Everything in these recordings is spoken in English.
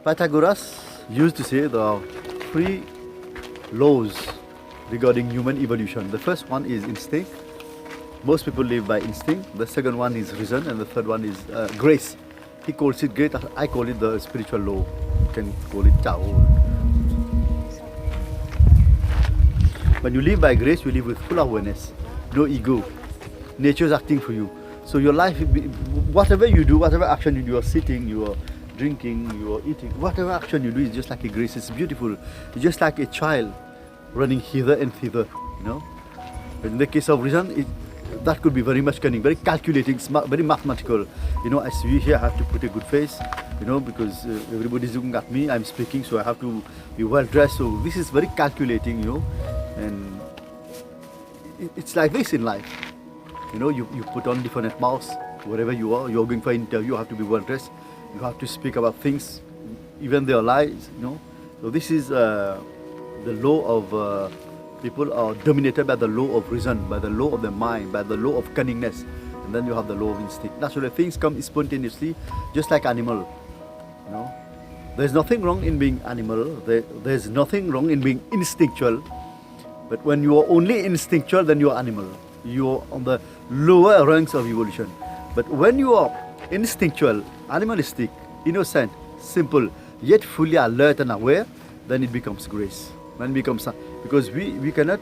Pythagoras used to say there are three laws regarding human evolution. The first one is instinct. Most people live by instinct. The second one is reason, and the third one is grace. He calls it grace. I call it the spiritual law. You can call it Tao. When you live by grace, you live with full awareness, no ego. Nature is acting for you. So your life, whatever you do, whatever action you do, you are sitting, you are drinking, you are eating, whatever action you do is just like a grace. It's beautiful. It's just like a child running hither and thither, you know. But in the case of reason, that could be very much cunning, very calculating, smart, very mathematical. You know, as we here have to put a good face, you know, because everybody's looking at me, I'm speaking, so I have to be well dressed. So this is very calculating, you know, and it's like this in life. You know, you put on different masks, wherever you are, you're going for an interview, you have to be well dressed, you have to speak about things, even their lies, you know. So this is the law of people are dominated by the law of reason, by the law of the mind, by the law of cunningness, and then you have the law of instinct. Naturally, things come spontaneously, just like animal. You know, there's nothing wrong in being animal. There's nothing wrong in being instinctual. But when you are only instinctual, then you are animal. You are on the lower ranks of evolution. But when you are instinctual, animalistic, innocent, simple, yet fully alert and aware, then it becomes grace. Then it becomes, because we cannot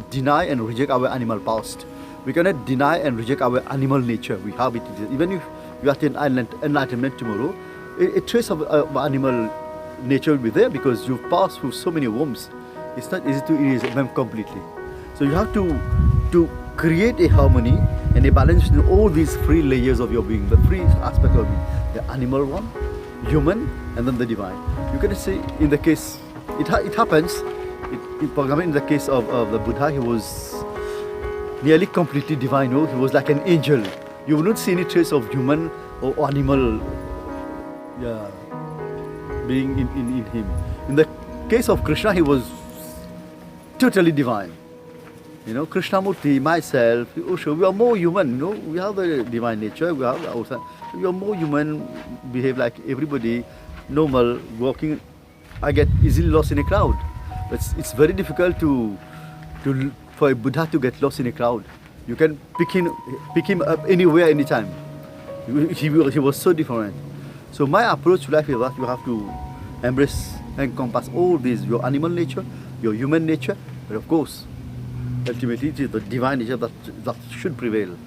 deny and reject our animal past. We cannot deny and reject our animal nature. We have it. Even if you attain enlightenment tomorrow, a trace of animal nature will be there, because you've passed through so many wombs. It's not easy to erase them completely. So you have to create a harmony and a balance in all these three layers of your being, the three aspects of being, the animal one, human, and then the divine. You can say, in the case, it happens, for example, in the case of the Buddha, he was nearly completely divine. No? He was like an angel. You will not see any trace of human or animal being in him. In the case of Krishna, he was totally divine. You know, Krishnamurti, myself, Osho, we are more human, you know, we have the divine nature, we have outside. We are more human, behave like everybody, normal, walking. I get easily lost in a crowd. But it's very difficult for a Buddha to get lost in a crowd. You can pick him up anywhere, anytime. He was so different. So my approach to life is that you have to embrace, encompass all these, your animal nature, your human nature, but of course, ultimately it is the divine nature that should prevail.